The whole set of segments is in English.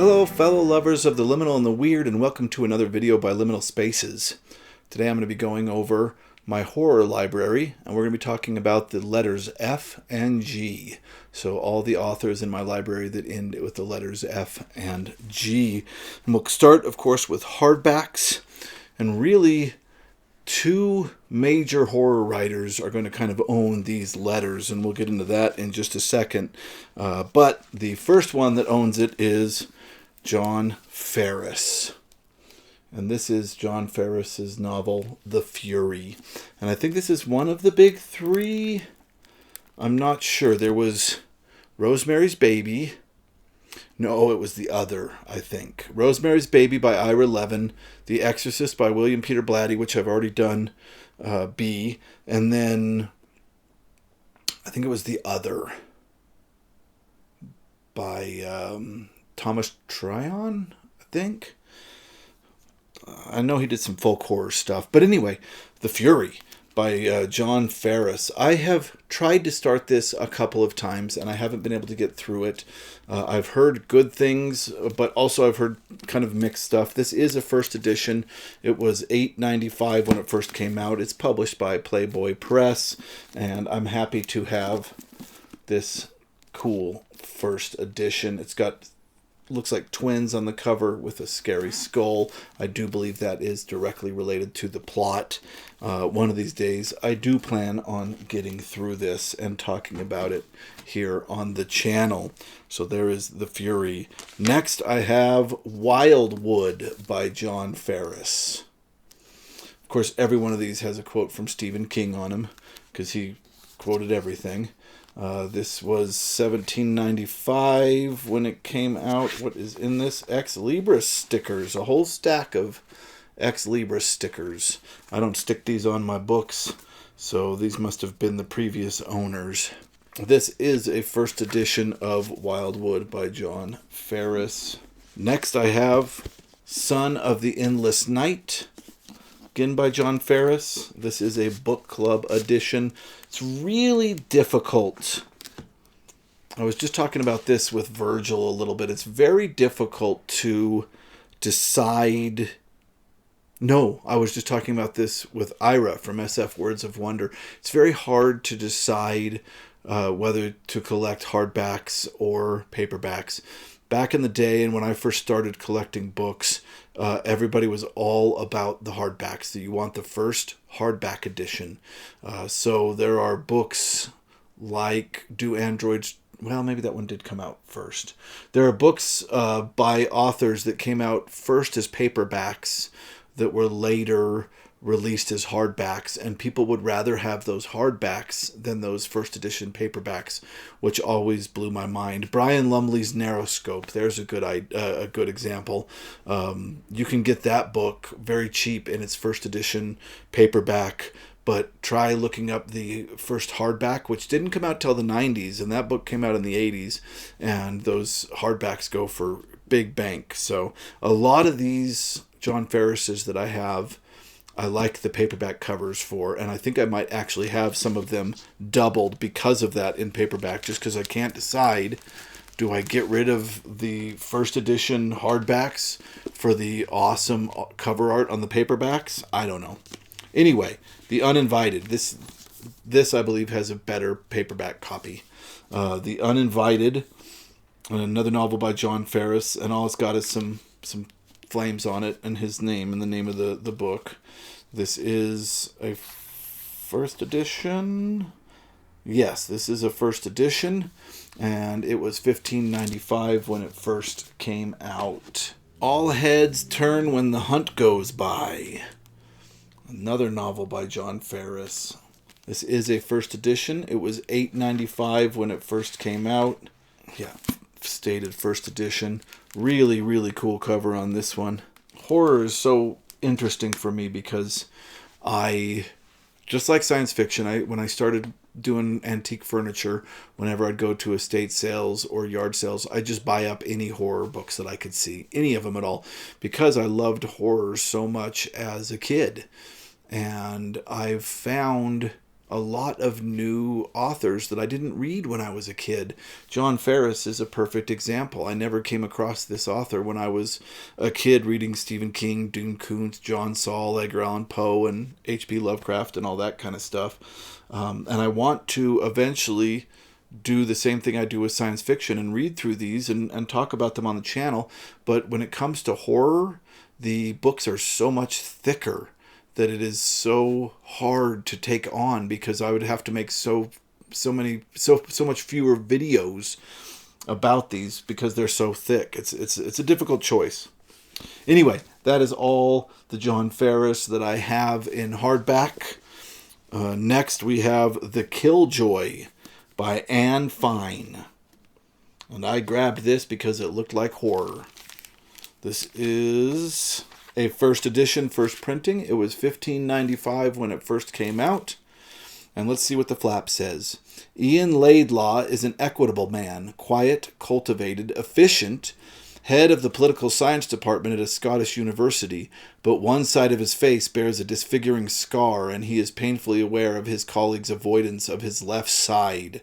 Hello, fellow lovers of the liminal and the weird, and welcome to another video by Liminal Spaces. Today I'm going to be going over my horror library, and we're going to be talking about the letters F and G. So all the authors in my library that end with the letters F and G. And we'll start, of course, with hardbacks, and really two major horror writers are going to kind of own these letters, and we'll get into that in just a second. But the first one that owns it is John Farris. And this is John Farris's novel, The Fury. And I think this is one of the big three. I'm not sure. There was Rosemary's Baby. No, it was the other, I think. Rosemary's Baby by Ira Levin. The Exorcist by William Peter Blatty, which I've already done, B. And then I think it was the other by Thomas Tryon, I think. I know he did some folk horror stuff. But anyway, The Fury by John Farris. I have tried to start this a couple of times, and I haven't been able to get through it. I've heard good things, but also I've heard kind of mixed stuff. This is a first edition. It was $8.95 when it first came out. It's published by Playboy Press, and I'm happy to have this cool first edition. It's got looks like twins on the cover with a scary skull. I do believe that is directly related to the plot. One of these days, I do plan on getting through this and talking about it here on the channel. So there is The Fury. Next, I have Wildwood by John Farris. Of course, every one of these has a quote from Stephen King on him, because he quoted everything. This was $17.95 when it came out. What is in this? Ex Libris stickers. A whole stack of Ex Libris stickers. I don't stick these on my books, so these must have been the previous owners. This is a first edition of Wildwood by John Farris. Next I have Son of the Endless Night, again by John Farris. This is a book club edition. It's really difficult. I was just talking about this with Virgil a little bit. It's very difficult to decide. No, I was just talking about this with Ira from SF Words of Wonder. It's very hard to decide whether to collect hardbacks or paperbacks. Back in the day, and when I first started collecting books, everybody was all about the hardbacks. That you want the first hardback edition. So there are books like Do Androids... Well, maybe that one did come out first. There are books by authors that came out first as paperbacks that were later released as hardbacks, and people would rather have those hardbacks than those first edition paperbacks, which always blew my mind. Brian Lumley's Narrow Scope, there's a good example. You can get that book very cheap in its first edition paperback, but try looking up the first hardback, which didn't come out till the 90s, and that book came out in the 80s, and those hardbacks go for big bank. So a lot of these John Farris's that I have, I like the paperback covers for, and I think I might actually have some of them doubled because of that in paperback, just because I can't decide, do I get rid of the first edition hardbacks for the awesome cover art on the paperbacks? I don't know. Anyway, The Uninvited. This I believe has a better paperback copy. The Uninvited, another novel by John Farris, and all it's got is some flames on it and his name and the name of the book. This is a first edition. Yes, this is a first edition, and it was $15.95 when it first came out. All Heads Turn When the Hunt Goes By, another novel by John Farris. This is a first edition. It was $8.95 when it first came out. Yeah, stated first edition. Really, really cool cover on this one. Horror is so interesting for me because I, just like science fiction, when I started doing antique furniture, whenever I'd go to estate sales or yard sales, I'd just buy up any horror books that I could see, any of them at all, because I loved horror so much as a kid. And I've found a lot of new authors that I didn't read when I was a kid. John Farris is a perfect example. I never came across this author when I was a kid reading Stephen King, Doone Kuntz, John Saul, Edgar Allan Poe, and H.P. Lovecraft and all that kind of stuff. And I want to eventually do the same thing I do with science fiction and read through these and talk about them on the channel. But when it comes to horror, the books are so much thicker that it is so hard to take on, because I would have to make so much fewer videos about these because they're so thick. It's a difficult choice. Anyway, that is all the John Farris that I have in hardback. Next we have The Killjoy by Anne Fine. And I grabbed this because it looked like horror. This is a first edition, first printing. It was $15.95 when it first came out. And let's see what the flap says. Ian Laidlaw is an equitable man, quiet, cultivated, efficient, head of the political science department at a Scottish university, but one side of his face bears a disfiguring scar, and he is painfully aware of his colleagues' avoidance of his left side.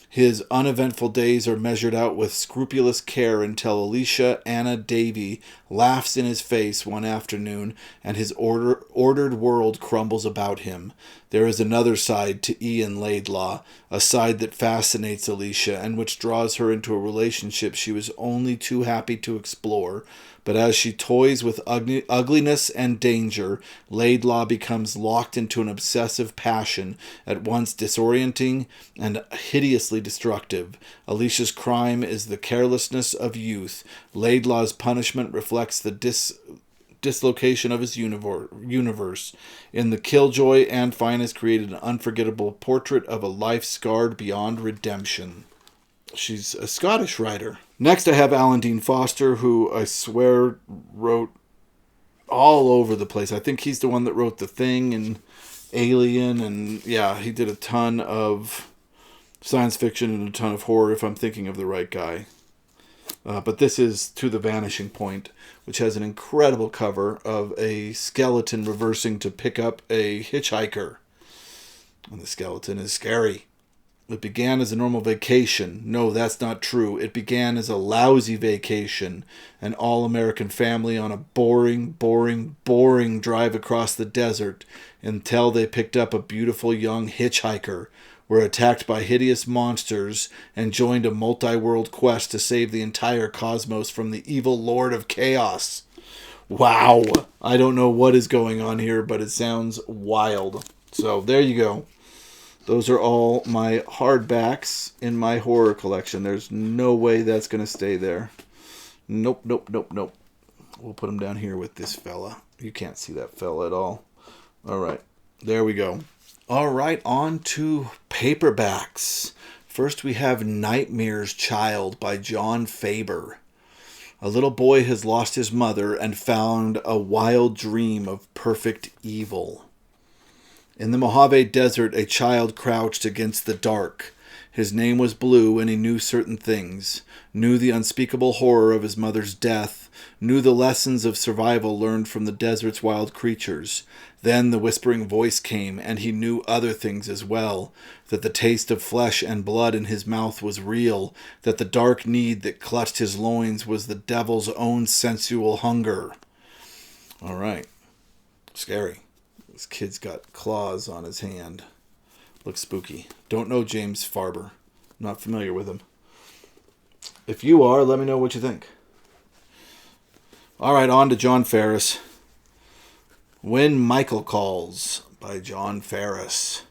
His uneventful days are measured out with scrupulous care until Alicia Anna Davy laughs in his face one afternoon and his ordered world crumbles about him. There is another side to Ian Laidlaw, a side that fascinates Alicia and which draws her into a relationship she was only too happy to explore. But as she toys with ugliness and danger, Laidlaw becomes locked into an obsessive passion, at once disorienting and hideously destructive. Alicia's crime is the carelessness of youth. Laidlaw's punishment reflects the dislocation of his universe. In The Killjoy, Anne Fine has created an unforgettable portrait of a life scarred beyond redemption. She's a Scottish writer. Next I have Alan Dean Foster, who I swear wrote all over the place. I think he's the one that wrote The Thing and Alien, and yeah, he did a ton of science fiction and a ton of horror, if I'm thinking of the right guy. But this is To the Vanishing Point, which has an incredible cover of a skeleton reversing to pick up a hitchhiker. And the skeleton is scary. It began as a normal vacation. No, that's not true. It began as a lousy vacation. An all-American family on a boring drive across the desert until they picked up a beautiful young hitchhiker, were attacked by hideous monsters, and joined a multi-world quest to save the entire cosmos from the evil Lord of Chaos. Wow! I don't know what is going on here, but it sounds wild. So, there you go. Those are all my hardbacks in my horror collection. There's no way that's going to stay there. Nope. We'll put them down here with this fella. You can't see that fella at all. All right. There we go. All right. On to paperbacks. First we have Nightmare's Child by John Faber. A little boy has lost his mother and found a wild dream of perfect evil. In the Mojave Desert, a child crouched against the dark. His name was Blue, and he knew certain things. Knew the unspeakable horror of his mother's death. Knew the lessons of survival learned from the desert's wild creatures. Then the whispering voice came, and he knew other things as well. That the taste of flesh and blood in his mouth was real. That the dark need that clutched his loins was the devil's own sensual hunger. All right. Scary. This kid's got claws on his hand. Looks spooky. Don't know James Farber. Not familiar with him. If you are, let me know what you think. All right, on to John Farris. When Michael Calls by John Farris.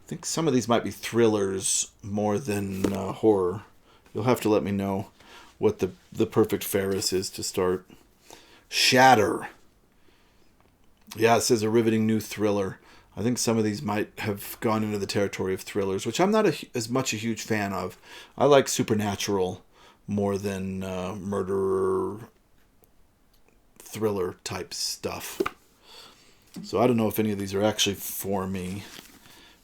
I think some of these might be thrillers more than horror. You'll have to let me know what the perfect Farris is to start. Shatter. Yeah, it says a riveting new thriller. I think some of these might have gone into the territory of thrillers, which I'm not as much a huge fan of. I like supernatural more than murderer thriller type stuff. So I don't know if any of these are actually for me.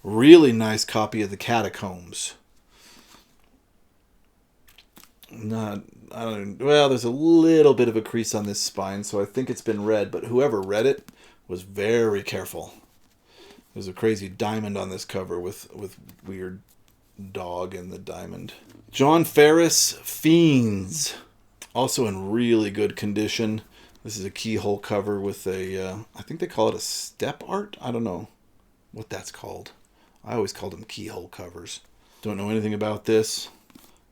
Really nice copy of The Catacombs. Well, there's a little bit of a crease on this spine, so I think it's been read, but whoever read it was very careful. There's a crazy diamond on this cover with weird dog in the diamond. John Farris, Fiends. Also in really good condition. This is a keyhole cover with a, I think they call it a step art? I don't know what that's called. I always called them keyhole covers. Don't know anything about this.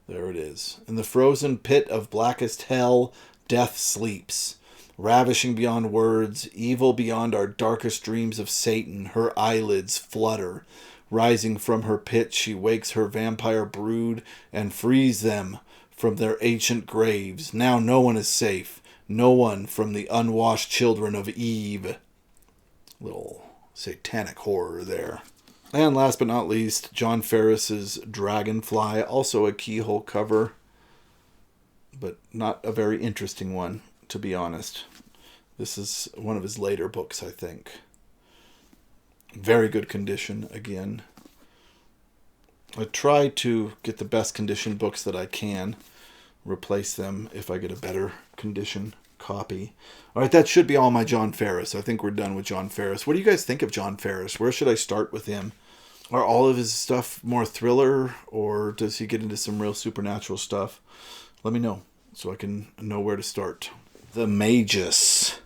There it is. In the frozen pit of blackest hell, death sleeps. Ravishing beyond words, evil beyond our darkest dreams of Satan, her eyelids flutter. Rising from her pit, she wakes her vampire brood and frees them from their ancient graves. Now no one is safe. No one from the unwashed children of Eve. Little satanic horror there. And last but not least, John Farris's Dragonfly. Also a keyhole cover, but not a very interesting one, to be honest. This is one of his later books, I think. Very good condition, again. I try to get the best condition books that I can. Replace them if I get a better condition copy. Alright, that should be all my John Farris. I think we're done with John Farris. What do you guys think of John Farris? Where should I start with him? Are all of his stuff more thriller, or does he get into some real supernatural stuff? Let me know so I can know where to start. The Magus.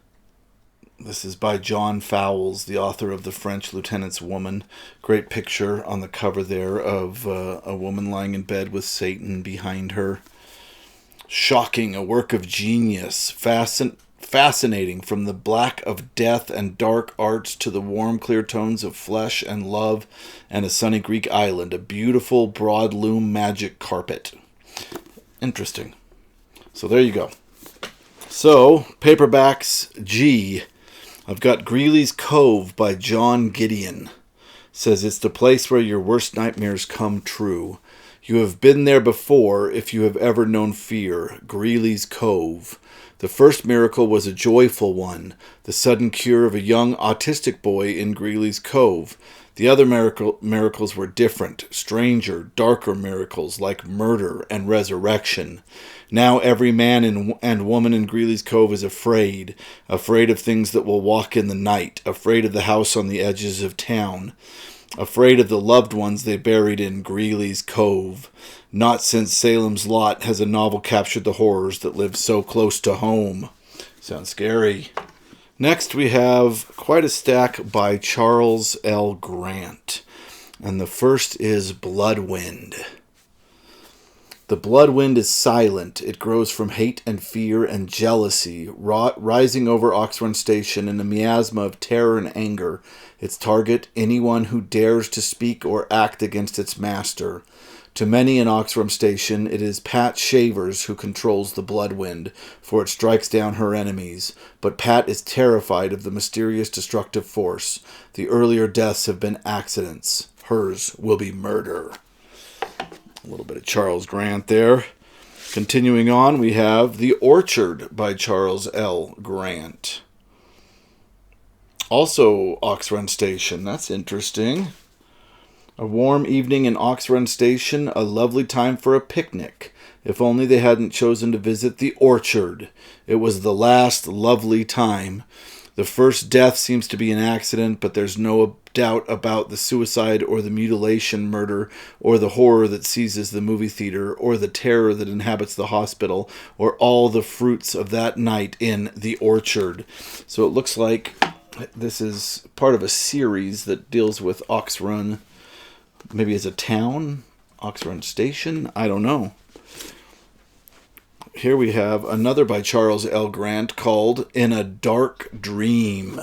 This is by John Fowles, the author of The French Lieutenant's Woman. Great picture on the cover there of a woman lying in bed with Satan behind her. Shocking, a work of genius, fascinating from the black of death and dark arts to the warm, clear tones of flesh and love and a sunny Greek island. A beautiful, broad loom magic carpet. Interesting. So there you go. So, paperbacks G. I've got Greely's Cove by John Gideon. Says it's the place where your worst nightmares come true. You have been there before if you have ever known fear. Greely's Cove. The first miracle was a joyful one, the sudden cure of a young autistic boy in Greely's Cove. The other miracles were different, stranger, darker miracles like murder and resurrection. Now every man and woman in Greely's Cove is afraid of things that will walk in the night, afraid of the house on the edges of town, afraid of the loved ones they buried in Greely's Cove. Not since Salem's Lot has a novel captured the horrors that live so close to home. Sounds scary. Next we have quite a stack by Charles L. Grant. And the first is Bloodwind. The bloodwind is silent. It grows from hate and fear and jealousy, rising over Oxford Station in a miasma of terror and anger. Its target, anyone who dares to speak or act against its master. To many in Oxford Station, it is Pat Shavers who controls the bloodwind, for it strikes down her enemies. But Pat is terrified of the mysterious destructive force. The earlier deaths have been accidents. Hers will be murder. A little bit of Charles Grant there. Continuing on, we have The Orchard by Charles L. Grant. Also Oxford Station. That's interesting. A warm evening in Oxford Station, a lovely time for a picnic. If only they hadn't chosen to visit the orchard. It was the last lovely time. The first death seems to be an accident, but there's no doubt about the suicide or the mutilation murder or the horror that seizes the movie theater or the terror that inhabits the hospital or all the fruits of that night in the orchard. So it looks like this is part of a series that deals with Oxrun, maybe as a town, Oxford Station, I don't know. Here we have another by Charles L. Grant called In a Dark Dream.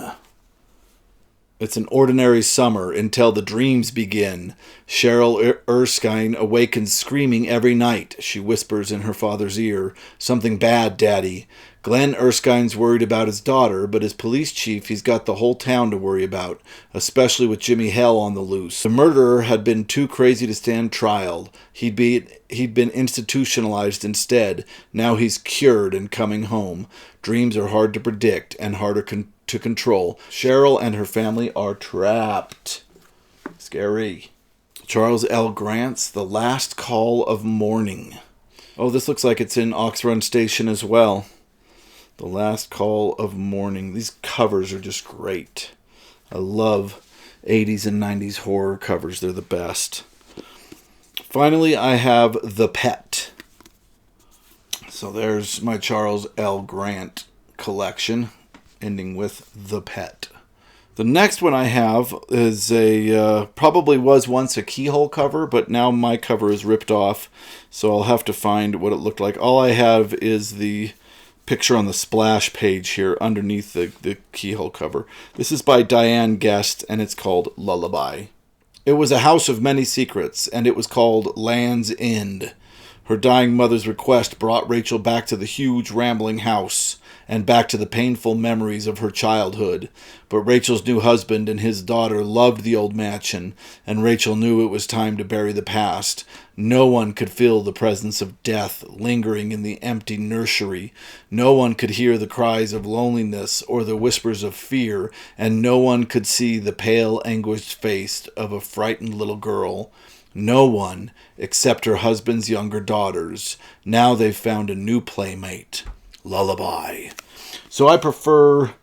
It's an ordinary summer until the dreams begin. Cheryl Erskine awakens screaming every night. She whispers in her father's ear, "Something bad, Daddy." Glenn Erskine's worried about his daughter, but as police chief, he's got the whole town to worry about, especially with Jimmy Hell on the loose. The murderer had been too crazy to stand trial. He'd been institutionalized instead. Now he's cured and coming home. Dreams are hard to predict and harder to control. Cheryl and her family are trapped. Scary. Charles L. Grant's The Last Call of Morning. Oh, this looks like it's in Oxford Station as well. The Last Call of Morning. These covers are just great. I love 80s and 90s horror covers. They're the best. Finally, I have The Pet. So there's my Charles L. Grant collection, ending with The Pet. The next one I have is probably was once a keyhole cover, but now my cover is ripped off, so I'll have to find what it looked like. All I have is the picture on the splash page here underneath the keyhole cover. This is by Diane Guest, and it's called Lullaby. It was a house of many secrets, and it was called Land's End. Her dying mother's request brought Rachel back to the huge, rambling house, and back to the painful memories of her childhood. But Rachel's new husband and his daughter loved the old mansion, and Rachel knew it was time to bury the past. No one could feel the presence of death lingering in the empty nursery. No one could hear the cries of loneliness or the whispers of fear, and no one could see the pale, anguished face of a frightened little girl. No one, except her husband's younger daughters. Now they've found a new playmate. Lullaby. So I prefer,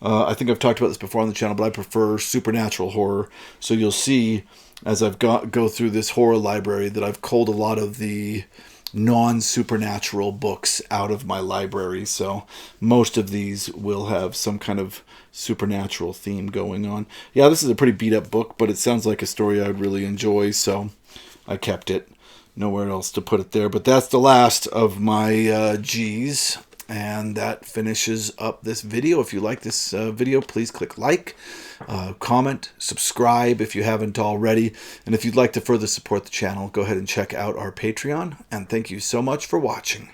I think I've talked about this before on the channel, but I prefer supernatural horror. So you'll see as I've go through this horror library that I've culled a lot of the non-supernatural books out of my library. So most of these will have some kind of supernatural theme going on. Yeah, this is a pretty beat up book, but it sounds like a story I'd really enjoy, so I kept it. Nowhere else to put it there. But that's the last of my G's. And that finishes up this video. If you like this video, please click like, comment, subscribe if you haven't already. And if you'd like to further support the channel, go ahead and check out our Patreon. And thank you so much for watching.